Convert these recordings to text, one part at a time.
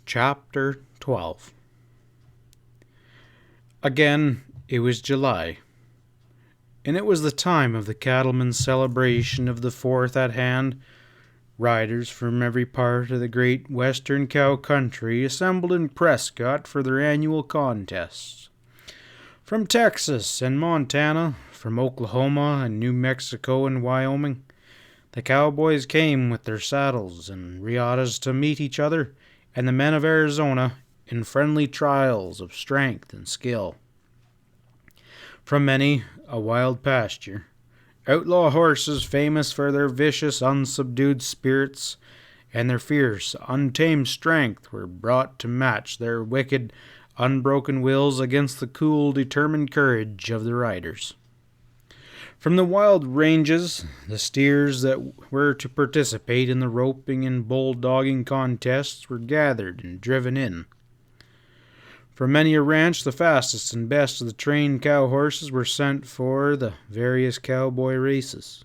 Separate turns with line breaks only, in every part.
Chapter 12. Again, it was July, and it was the time of the cattlemen's celebration of the 4th at hand. Riders from every part of the great western cow country assembled in Prescott for their annual contests. From Texas and Montana, from Oklahoma and New Mexico and Wyoming, the cowboys came with their saddles and riatas to meet each other and the men of Arizona in friendly trials of strength and skill. From many a wild pasture, outlaw horses famous for their vicious, unsubdued spirits and their fierce, untamed strength were brought to match their wicked, unbroken wills against the cool, determined courage of the riders. From the wild ranges, the steers that were to participate in the roping and bull-dogging contests were gathered and driven in. From many a ranch, the fastest and best of the trained cow horses were sent for the various cowboy races.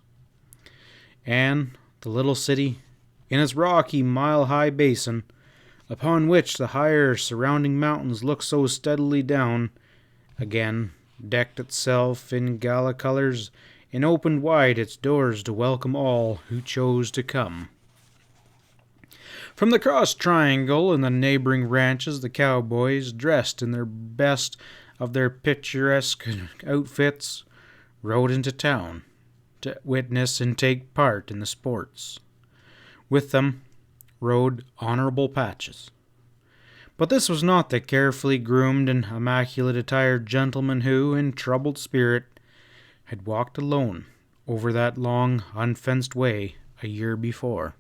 And the little city, in its rocky, mile-high basin, upon which the higher surrounding mountains looked so steadily down, again decked itself in gala colors and opened wide its doors to welcome all who chose to come. From the Cross Triangle and the neighboring ranches, the cowboys, dressed in their best of their picturesque outfits, rode into town to witness and take part in the sports. With them rode honorable Patches. But this was not the carefully groomed and immaculate attired gentleman who, in troubled spirit, had walked alone over that long, unfenced way a year before.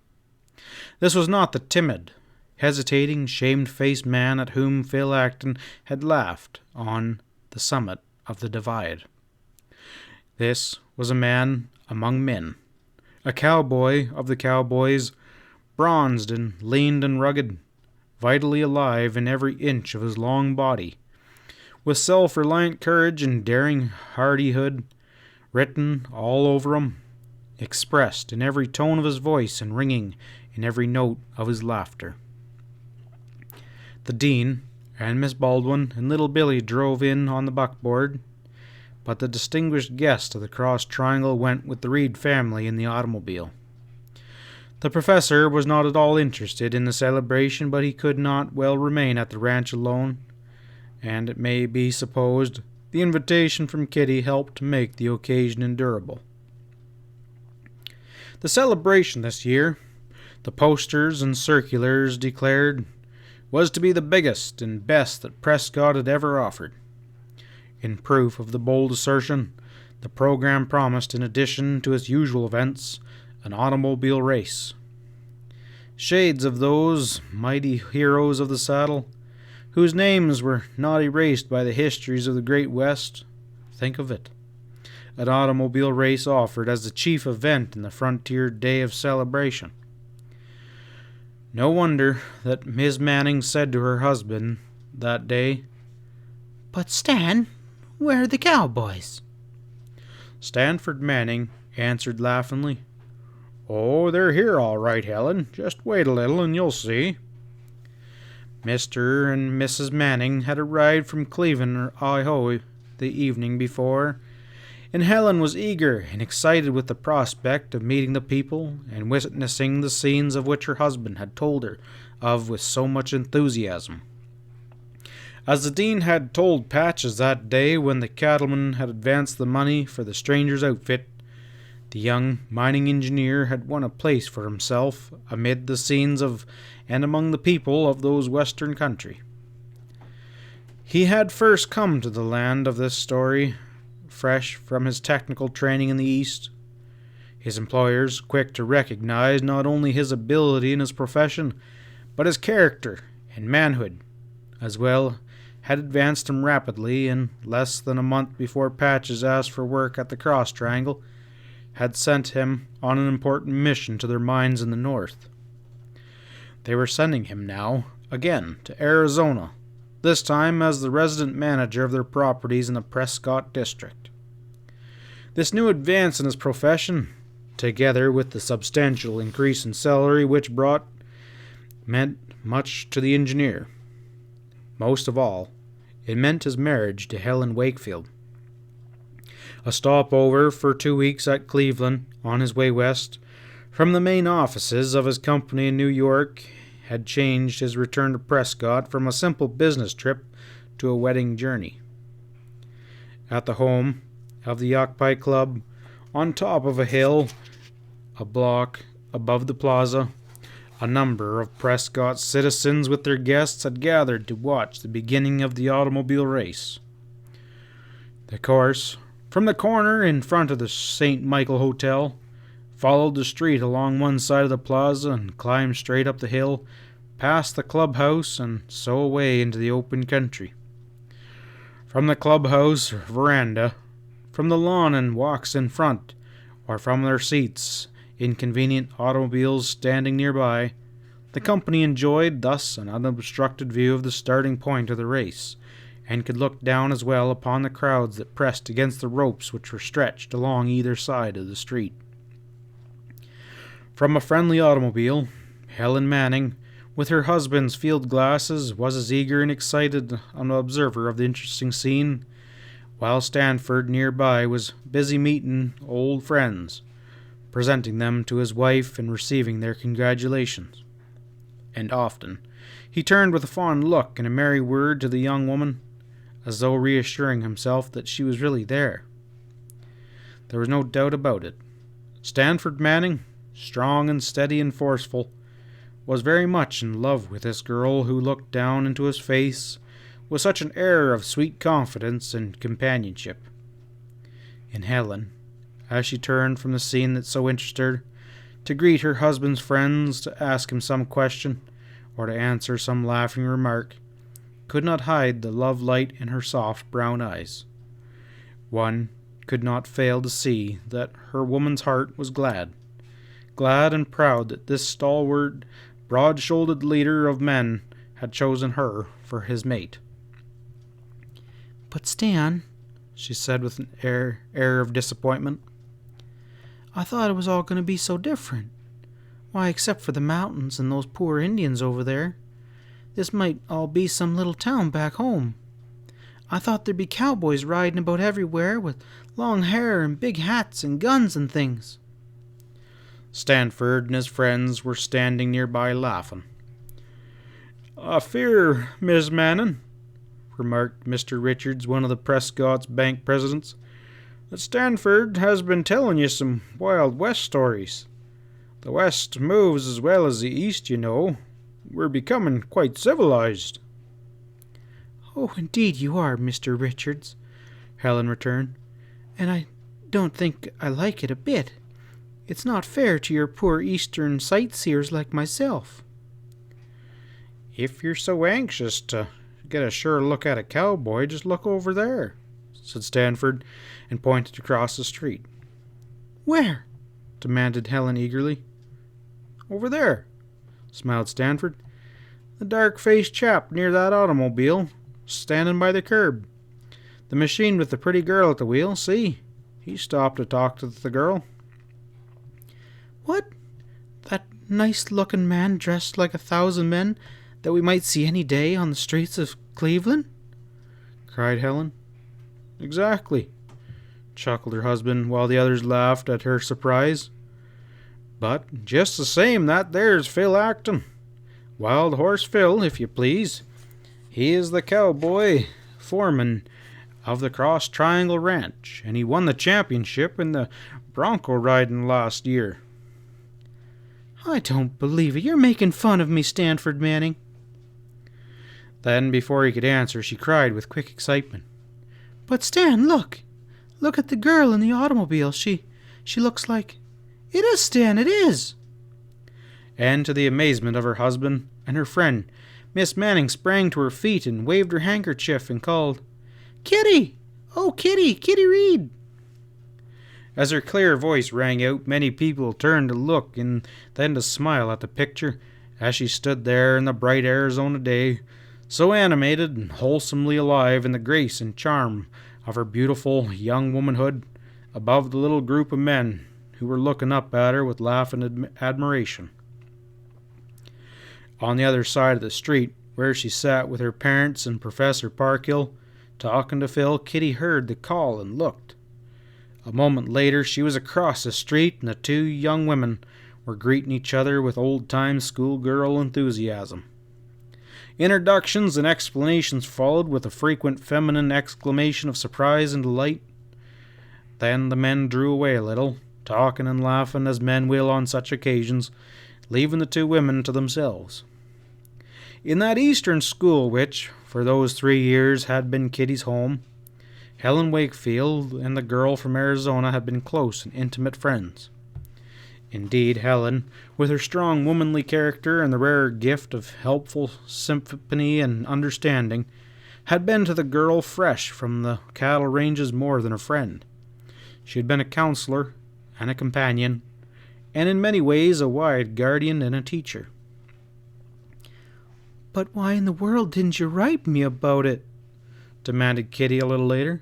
This was not the timid, hesitating, shame-faced man at whom Phil Acton had laughed on the summit of the divide. This was a man among men, a cowboy of the cowboys, bronzed and lean and rugged, vitally alive in every inch of his long body, with self-reliant courage and daring hardihood written all over him, expressed in every tone of his voice and ringing in every note of his laughter. The Dean and Miss Baldwin and little Billy drove in on the buckboard, but the distinguished guest of the Cross Triangle went with the Reed family in the automobile. The professor was not at all interested in the celebration, but he could not well remain at the ranch alone, and it may be supposed the invitation from Kitty helped to make the occasion endurable. The celebration this year, the posters and circulars declared, was to be the biggest and best that Prescott had ever offered. In proof of the bold assertion, the program promised, in addition to its usual events, an automobile race. Shades of those mighty heroes of the saddle, whose names were not erased by the histories of the Great West, think of it. An automobile race offered as the chief event in the frontier day of celebration. No wonder that Miss Manning said to her husband that day, "But Stan, where are the cowboys?" Stanford Manning answered laughingly, "Oh, they're here all right, Helen. Just wait a little and you'll see." Mr. and Mrs. Manning had arrived from Cleveland, Ohio, the evening before, and Helen was eager and excited with the prospect of meeting the people and witnessing the scenes of which her husband had told her of with so much enthusiasm. As the Dean had told Patches that day when the cattleman had advanced the money for the stranger's outfit, the young mining engineer had won a place for himself amid the scenes of and among the people of those western country. He had first come to the land of this story, fresh from his technical training in the East. His employers, quick to recognize not only his ability in his profession, but his character and manhood, as well, had advanced him rapidly, and less than a month before Patches asked for work at the Cross Triangle, had sent him on an important mission to their mines in the north. They were sending him now, again, to Arizona, this time as the resident manager of their properties in the Prescott district. This new advance in his profession, together with the substantial increase in salary which brought, meant much to the engineer. Most of all, it meant his marriage to Helen Wakefield. A stopover for 2 weeks at Cleveland on his way west from the main offices of his company in New York had changed his return to Prescott from a simple business trip to a wedding journey. At the home of the Occupy Club, on top of a hill, a block above the plaza, a number of Prescott citizens with their guests had gathered to watch the beginning of the automobile race. The course, from the corner in front of the St. Michael Hotel, followed the street along one side of the plaza and climbed straight up the hill, past the clubhouse, and so away into the open country. From the clubhouse or veranda, from the lawn and walks in front, or from their seats in convenient automobiles standing nearby, the company enjoyed thus an unobstructed view of the starting point of the race, and could look down as well upon the crowds that pressed against the ropes which were stretched along either side of the street. From a friendly automobile, Helen Manning, with her husband's field glasses, was as eager and excited an observer of the interesting scene, while Stanford nearby was busy meeting old friends, presenting them to his wife and receiving their congratulations. And often he turned with a fond look and a merry word to the young woman, as though reassuring himself that she was really there. There was no doubt about it. Stanford Manning, strong and steady and forceful, was very much in love with this girl who looked down into his face with such an air of sweet confidence and companionship. And Helen, as she turned from the scene that so interested her, to greet her husband's friends, to ask him some question, or to answer some laughing remark, could not hide the love light in her soft brown eyes. One could not fail to see that her woman's heart was glad and proud that this stalwart, broad-shouldered leader of men had chosen her for his mate. "But Stan," she said with an air of disappointment, "I thought it was all going to be so different. Why, except for the mountains and those poor Indians over there, this might all be some little town back home. I thought there'd be cowboys riding about everywhere with long hair and big hats and guns and things." Stanford and his friends were standing nearby laughing. "I fear, Miss Manning," remarked Mr. Richards, one of the Prescott's bank presidents, "that Stanford has been telling you some Wild West stories. The West moves as well as the East, you know. We're becoming quite civilized." "Oh, indeed you are, Mr. Richards," Helen returned, "and I don't think I like it a bit. It's not fair to your poor Eastern sightseers like myself." "If you're so anxious to get a sure look at a cowboy, just look over there," said Stanford, and pointed across the street. "Where?" demanded Helen eagerly. "Over there," smiled Stanford. "The dark-faced chap near that automobile, standing by the curb. The machine with the pretty girl at the wheel, see? He stopped to talk to the girl." "What? That nice-looking man dressed like 1,000 men that we might see any day on the streets of Cleveland?" cried Helen. "Exactly," chuckled her husband, while the others laughed at her surprise. "But just the same, that there's Phil Acton. Wild Horse Phil, if you please. He is the cowboy foreman of the Cross Triangle Ranch, and he won the championship in the bronco riding last year." "I don't believe it. You're making fun of me, Stanford Manning." Then, before he could answer, she cried with quick excitement, "But Stan, look! Look at the girl in the automobile. She looks like... It is, Stan, it is!" And to the amazement of her husband and her friend, Miss Manning sprang to her feet and waved her handkerchief and called, "Kitty! Oh, Kitty! Kitty Reed!" As her clear voice rang out, many people turned to look and then to smile at the picture as she stood there in the bright Arizona day, so animated and wholesomely alive in the grace and charm of her beautiful young womanhood, above the little group of men who were looking up at her with laughing admiration. On the other side of the street, where she sat with her parents and Professor Parkhill, talking to Phil, Kitty heard the call and looked. A moment later she was across the street, and the two young women were greeting each other with old-time schoolgirl enthusiasm. Introductions and explanations followed, with a frequent feminine exclamation of surprise and delight. Then the men drew away a little, talking and laughing as men will on such occasions, leaving the two women to themselves. In that Eastern school which, for those 3 years, had been Kitty's home, Helen Wakefield and the girl from Arizona had been close and intimate friends. Indeed, Helen, with her strong womanly character and the rare gift of helpful sympathy and understanding, had been to the girl fresh from the cattle ranges more than a friend. She had been a counselor and a companion, and in many ways a wise guardian and a teacher.
"But why in the world didn't you write me about it?" demanded Kitty a little later.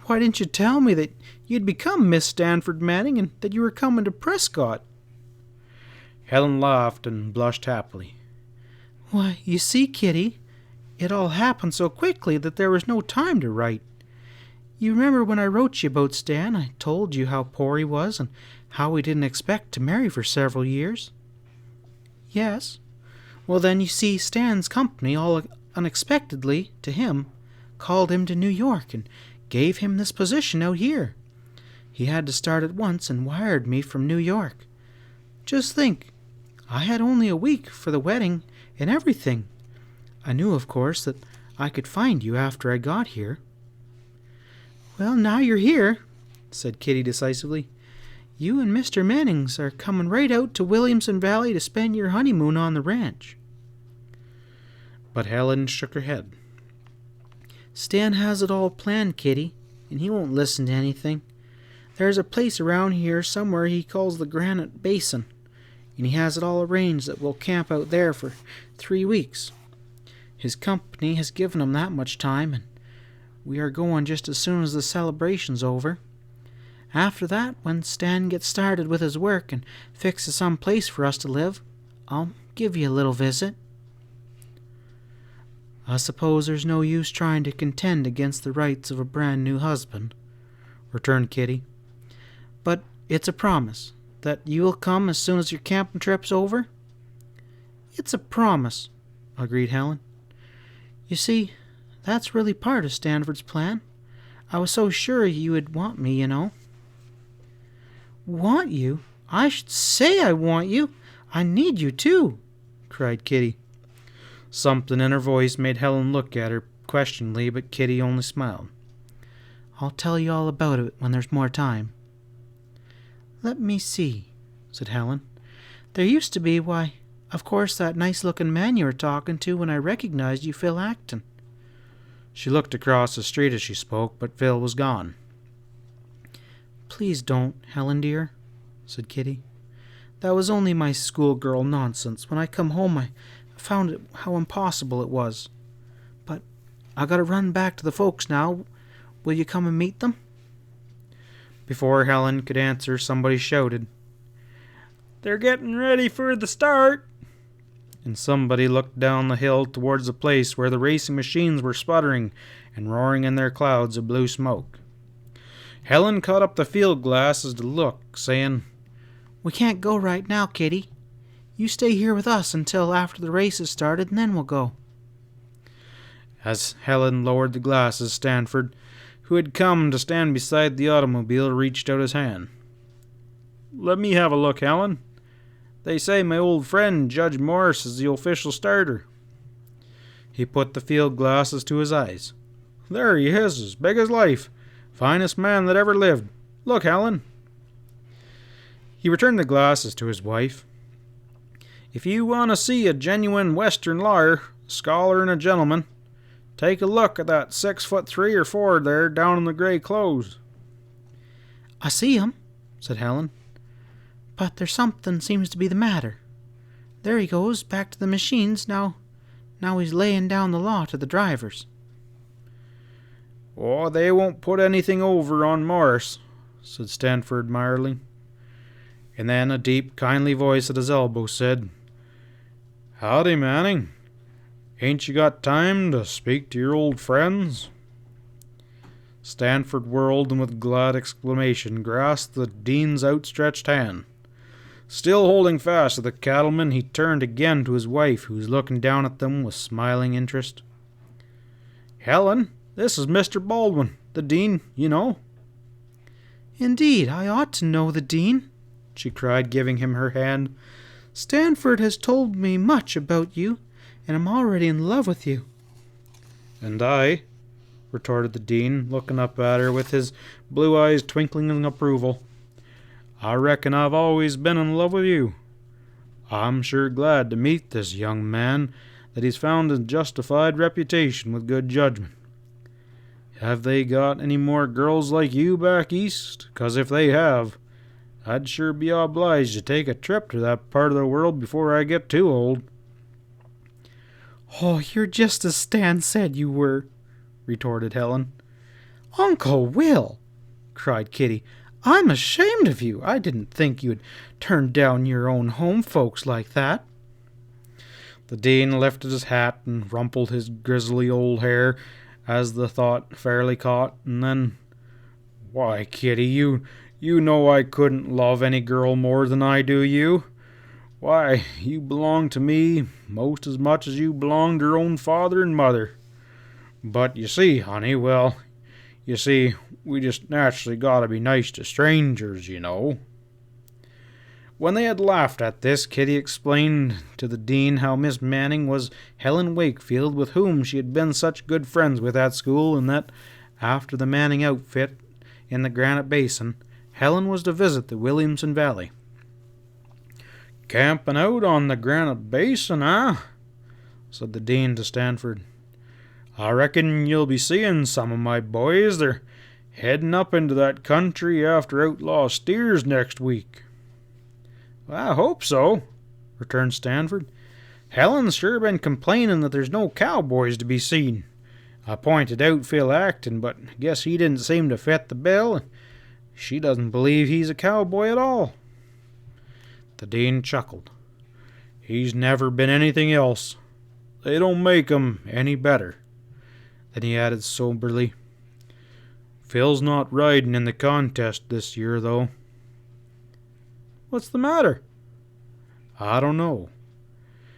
"Why didn't you tell me that you'd become Miss Stanford Manning and that you were coming to Prescott?"
Helen laughed and blushed happily.
"Why, you see, Kitty, it all happened so quickly that there was no time to write. You remember when I wrote you about Stan, I told you how poor he was and how we didn't expect to marry for several years?" "Yes." "Well, then, you see, Stan's company, all unexpectedly to him, called him to New York and gave him this position out here. He had to start at once and wired me from New York. Just think, I had only a week for the wedding and everything. I knew, of course, that I could find you after I got here." "Well, now you're here," said Kitty decisively. "You and Mr. Mannings are coming right out to Williamson Valley to spend your honeymoon on the ranch."
But Helen shook her head.
"Stan has it all planned, Kitty, and he won't listen to anything. There's a place around here somewhere he calls the Granite Basin, and he has it all arranged that we'll camp out there for 3 weeks. His company has given him that much time, and we are going just as soon as the celebration's over. After that, when Stan gets started with his work and fixes some place for us to live, I'll give you a little visit." "I suppose there's no use trying to contend against the rights of a brand new husband," returned Kitty. "But it's a promise that you will come as soon as your camping trip's over?" "It's a promise," agreed Helen. "You see, that's really part of Stanford's plan. I was so sure you would want me, you know." "Want you? I should say I want you. I need you, too," cried Kitty.
Something in her voice made Helen look at her questioningly, but Kitty only smiled.
"I'll tell you all about it when there's more time." "Let me see," said Helen. "There used to be, why, of course, that nice-looking man you were talking to when I recognized you, Phil Acton."
She looked across the street as she spoke, but Phil was gone.
"Please don't, Helen dear," said Kitty. "That was only my schoolgirl nonsense. When I come home, I found how impossible it was. But I gotta run back to the folks now. Will you come and meet them?"
Before Helen could answer, somebody shouted, "They're getting ready for the start!" And somebody looked down the hill towards the place where the racing machines were sputtering and roaring in their clouds of blue smoke. Helen caught up the field glasses to look, saying,
"We can't go right now, Kitty. You stay here with us until after the race has started, and then we'll go."
As Helen lowered the glasses, Stanford, who had come to stand beside the automobile, reached out his hand. "Let me have a look, Helen. They say my old friend Judge Morris is the official starter." He put the field glasses to his eyes. "There he is, as big as life. Finest man that ever lived. Look, Helen." He returned the glasses to his wife. "If you want to see a genuine Western lawyer, a scholar and a gentleman, take a look at that 6'3" or 4" there down in the gray clothes."
"I see him," said Helen. "But there's something seems to be the matter. There he goes, back to the machines. Now he's laying down the law to the drivers."
"Oh, they won't put anything over on Morris," said Stanford mildly. And then a deep, kindly voice at his elbow said, Howdy, Manning. Ain't you got time to speak to your old friends? Stanford whirled and with glad exclamation grasped the Dean's outstretched hand. Still holding fast to the cattleman, he turned again to his wife, who was looking down at them with smiling interest. Helen, this is Mr. Baldwin, the Dean, you know.
Indeed, I ought to know the Dean, she cried, giving him her hand. Stanford has told me much about you, and I'm already in love with you.
And I, retorted the Dean, looking up at her with his blue eyes twinkling in approval. I reckon I've always been in love with you. I'm sure glad to meet this young man that he's found a justified reputation with good judgment. Have they got any more girls like you back east? 'Cause if they have, I'd sure be obliged to take a trip to that part of the world before I get too old.
Oh, you're just as Stan said you were, retorted Helen. Uncle Will, cried Kitty, I'm ashamed of you. I didn't think you'd turn down your own home folks like that.
The Dean lifted his hat and rumpled his grizzly old hair as the thought fairly caught, and then, Why, Kitty, you know I couldn't love any girl more than I do you. Why, you belong to me most as much as you belong to your own father and mother. But you see, honey, we just naturally gotta be nice to strangers, you know. When they had laughed at this, Kitty explained to the Dean how Miss Manning was Helen Wakefield, with whom she had been such good friends with at school, and that, after the Manning outfit in the Granite Basin, Helen was to visit the Williamson Valley. Camping out on the Granite Basin, eh? Said the Dean to Stanford. I reckon you'll be seeing some of my boys. They're heading up into that country after outlaw steers next week. Well, I hope so, returned Stanford. Helen's sure been complaining that there's no cowboys to be seen. I pointed out Phil Acton, but I guess he didn't seem to fit the bill. She doesn't believe he's a cowboy at all. The Dean chuckled. He's never been anything else. They don't make him any better. Then he added soberly, Phil's not riding in the contest this year, though. What's the matter? I don't know.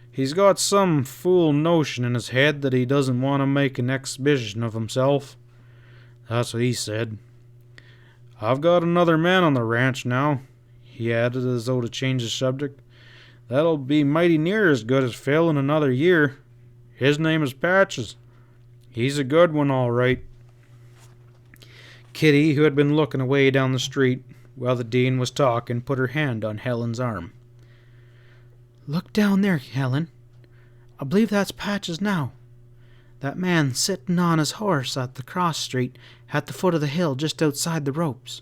He's got some fool notion in his head that he doesn't want to make an exhibition of himself. That's what he said. I've got another man on the ranch now, he added as though to change the subject. That'll be mighty near as good as Phil in another year. His name is Patches. He's a good one, all right. Kitty, who had been looking away down the street while the Dean was talking, put her hand on Helen's arm.
Look down there, Helen. I believe that's Patches now. That man sitting on his horse at the cross street at the foot of the hill just outside the ropes.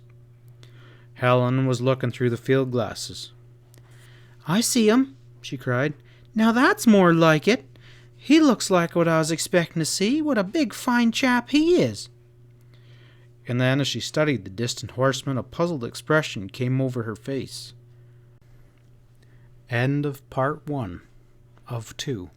Helen was looking through the field glasses.
I see him, she cried. Now that's more like it. He looks like what I was expecting to see. What a big, fine chap he is.
And then, as she studied the distant horseman, a puzzled expression came over her face. End of part 1 of 2.